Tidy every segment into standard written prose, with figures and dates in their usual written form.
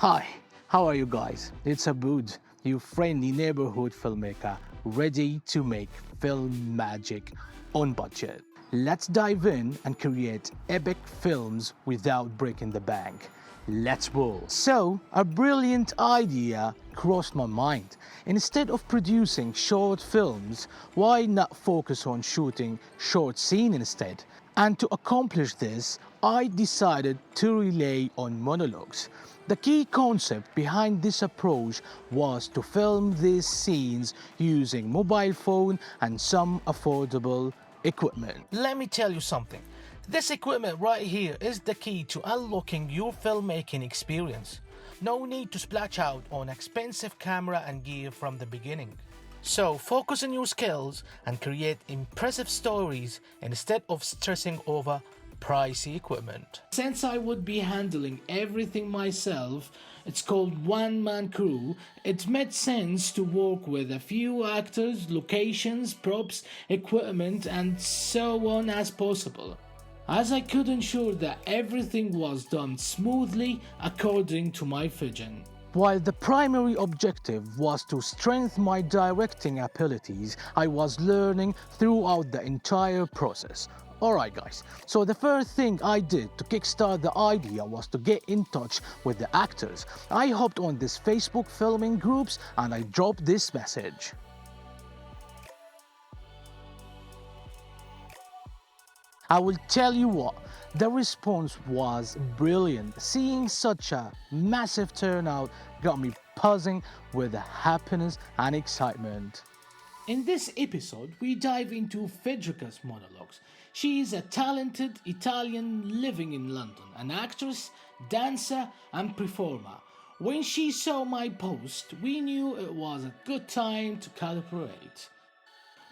Hi, how are you guys? It's Abood, your friendly neighborhood filmmaker, ready to make film magic on budget. Let's dive in and create epic films without breaking the bank. Let's roll. So, a brilliant idea crossed my mind. Instead of producing short films, why not focus on shooting short scenes instead? And to accomplish this, I decided to rely on monologues. The key concept behind this approach was to film these scenes using mobile phone and some affordable equipment. Let me tell you something. This equipment right here is the key to unlocking your filmmaking experience. No need to splash out on expensive camera and gear from the beginning. So focus on your skills and create impressive stories instead of stressing over pricey equipment. Since I would be handling everything myself, it's called one-man crew, it made sense to work with a few actors, locations, props, equipment and so on as possible, as I could ensure that everything was done smoothly according to my vision. While the primary objective was to strengthen my directing abilities, I was learning throughout the entire process. Alright guys, so the first thing I did to kickstart the idea was to get in touch with the actors. I hopped on this Facebook filming groups and I dropped this message. I will tell you what, the response was brilliant. Seeing such a massive turnout got me buzzing with happiness and excitement. In this episode, we dive into Federica's monologues. She is a talented Italian living in London, an actress, dancer, and performer. When she saw my post, we knew it was a good time to collaborate.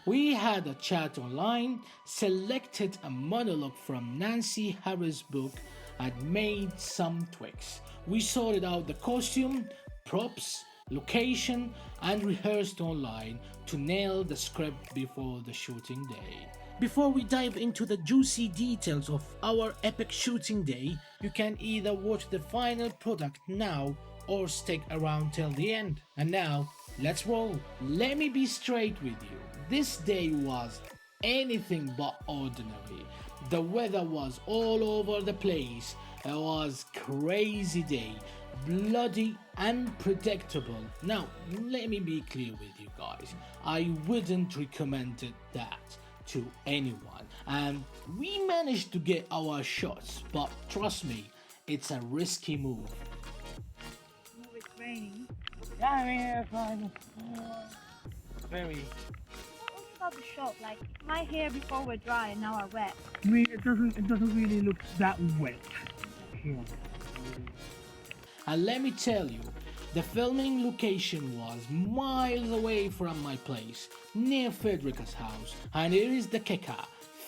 We had a chat online, selected a monologue from Nancy Harris' book, and made some tweaks. We sorted out the costume, props, location, and rehearsed online to nail the script before the shooting day. Before we dive into the juicy details of our epic shooting day, you can either watch the final product now or stick around till the end. And now, let's roll. Let me be straight with you. This day was anything but ordinary. The weather was all over the place. It was crazy day, bloody unpredictable. Now, let me be clear with you guys. I wouldn't recommend that to anyone. And we managed to get our shots, but trust me, it's a risky move. Oh, it's raining. Yeah, I mean, it's fine. Very. About the shot, like my hair before we're dry and now are wet. I mean, it doesn't really look that wet here. And let me tell you, the filming location was miles away from my place, near Federica's house. And here is the kicker.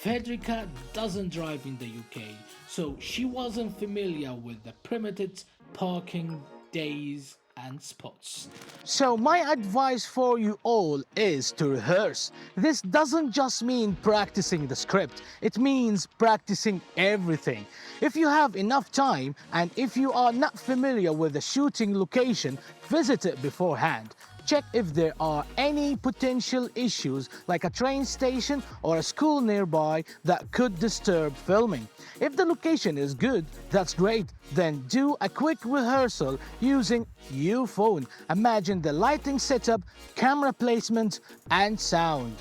Federica doesn't drive in the UK, so she wasn't familiar with the primitive parking days and spots. So my advice for you all is to rehearse. This doesn't just mean practicing the script, it means practicing everything. If you have enough time and if you are not familiar with the shooting location, visit it beforehand. Check if there are any potential issues like a train station or a school nearby that could disturb filming. If the location is good, that's great. Then do a quick rehearsal using your phone. Imagine the lighting setup, camera placement, and sound.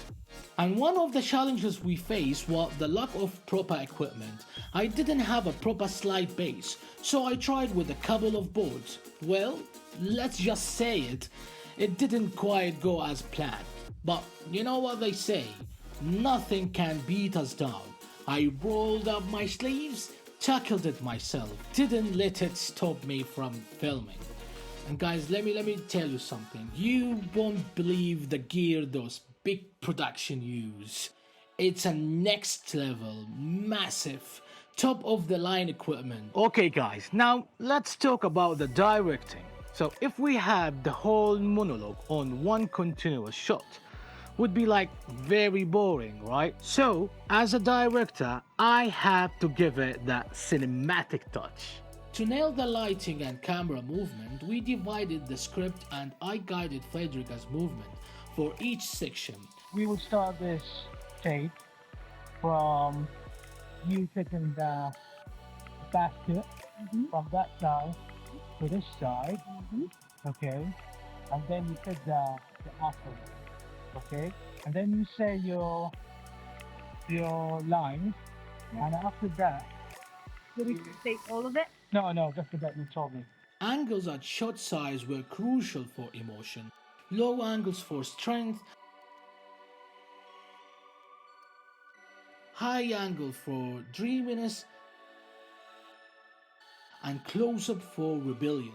And one of the challenges we faced was the lack of proper equipment. I didn't have a proper slide base, so I tried with a couple of boards. Well, let's just say it didn't quite go as planned. But you know what they say, nothing can beat us down. I rolled up my sleeves, tackled it myself, didn't let it stop me from filming. And guys, let me tell you something. You won't believe the gear those big production use. It's a next level, massive, top of the line equipment. Okay guys, now let's talk about the directing. So if we had the whole monologue on one continuous shot, would be like very boring, right? So as a director, I have to give it that cinematic touch. To nail the lighting and camera movement, we divided the script and I guided Federica's movement for each section. We will start this take from you taking the basket from that side to this side, okay? And then you take the apple, okay? And then you say your lines, and after that, Did we take all of it? no, just that you told me. Angles at shot size were crucial for emotion, low angles for strength, high angle for dreaminess, and close-up for rebellion.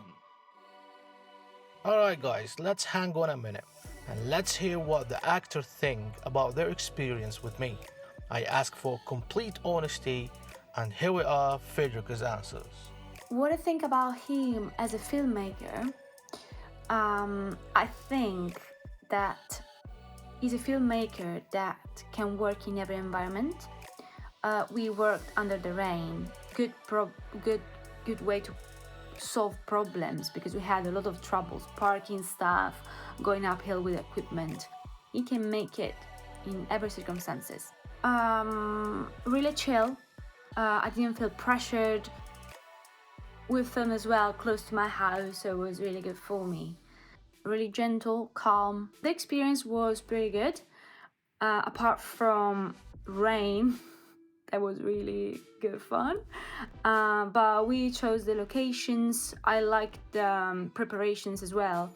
Alright guys, let's hang on a minute and let's hear what the actors think about their experience with me. I ask for complete honesty, and here we are Federica's answers. What I think about him as a filmmaker, I think that he's a filmmaker that can work in every environment. We worked under the rain, good way to solve problems because we had a lot of troubles, parking stuff, going uphill with equipment. He can make it in every circumstances. Really chill. I didn't feel pressured. We filmed as well close to my house, so it was really good for me. Really gentle, calm. The experience was pretty good. Apart from rain, that was really good fun. But we chose the locations. I liked the preparations as well.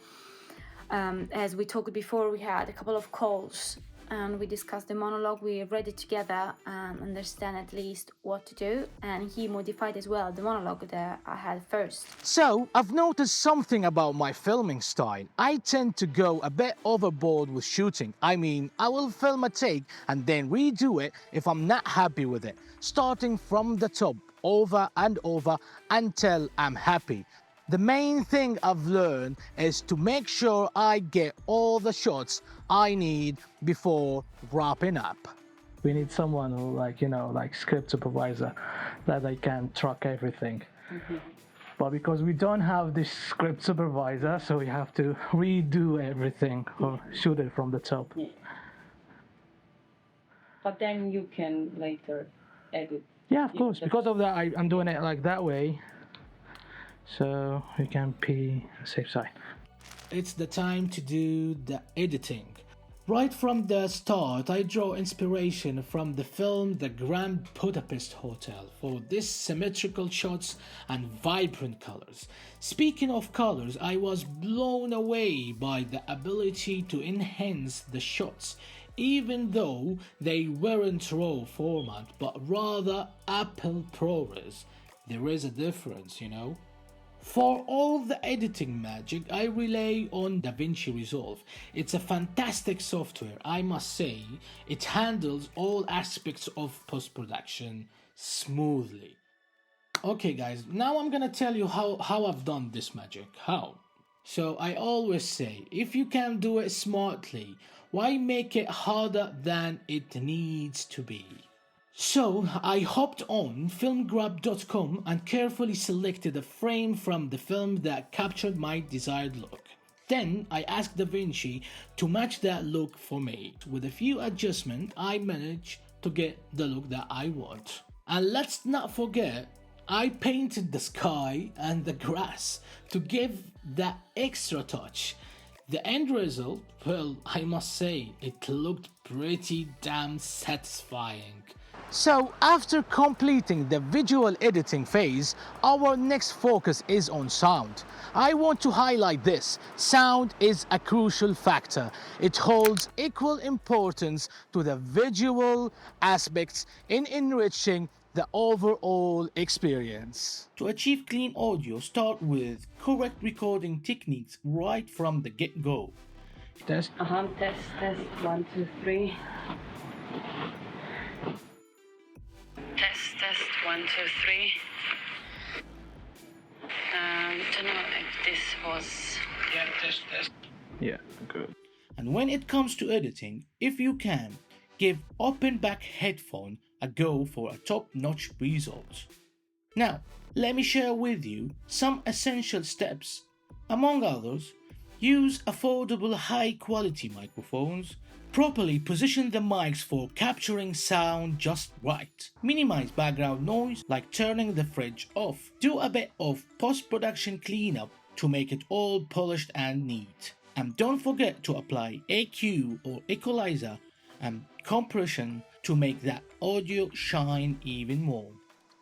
As we talked before, we had a couple of calls and we discussed the monologue. We read it together and understand at least what to do, and he modified as well the monologue that I had first. So, I've noticed something about my filming style. I tend to go a bit overboard with shooting. I mean, I will film a take and then redo it if I'm not happy with it, starting from the top, over and over until I'm happy. The main thing I've learned is to make sure I get all the shots I need before wrapping up. We need someone who, like script supervisor, that they can track everything. But because we don't have this script supervisor, so we have to redo everything or shoot it from the top. Yeah. But then you can later edit. Yeah, of course. Because of that, I'm doing it like that way, so we can be on the safe side. It's the time to do the editing. Right from the start, I draw inspiration from the film The Grand Budapest Hotel for these symmetrical shots and vibrant colors. Speaking of colors, I was blown away by the ability to enhance the shots, even though they weren't RAW format but rather Apple ProRes. There is a difference, you know. For all the editing magic, I rely on DaVinci Resolve. It's a fantastic software, I must say. It handles all aspects of post-production smoothly. Okay guys, now I'm gonna tell you how I've done this magic. How? So I always say, if you can do it smartly, why make it harder than it needs to be? So I hopped on filmgrab.com and carefully selected a frame from the film that captured my desired look. Then I asked DaVinci to match that look for me. With a few adjustments, I managed to get the look that I want. And let's not forget, I painted the sky and the grass to give that extra touch. The end result, well, I must say, it looked pretty damn satisfying. So, after completing the visual editing phase, our next focus is on sound. I want to highlight this. Sound is a crucial factor. It holds equal importance to the visual aspects in enriching the overall experience. To achieve clean audio, start with correct recording techniques right from the get-go. Test. Test, 1, 2, 3. Test, 1, 2, 3. Don't know if this was... Yeah, test. Yeah, good. And when it comes to editing, if you can, give open back headphone a go for a top-notch result. Now, let me share with you some essential steps. Among others, use affordable high-quality microphones. Properly position the mics for capturing sound just right. Minimize background noise like turning the fridge off. Do a bit of post-production cleanup to make it all polished and neat. And don't forget to apply EQ or equalizer and compression to make that audio shine even more.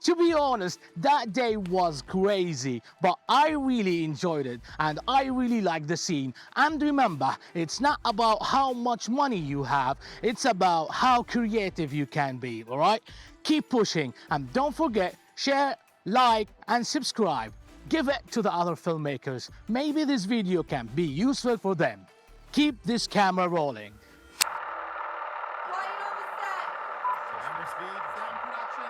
To be honest, that day was crazy, but I really enjoyed it and I really liked the scene. And remember, it's not about how much money you have, it's about how creative you can be, alright? Keep pushing and don't forget, share, like and subscribe. Give it to the other filmmakers. Maybe this video can be useful for them. Keep this camera rolling. Quiet on the set. Camera speed, sound production.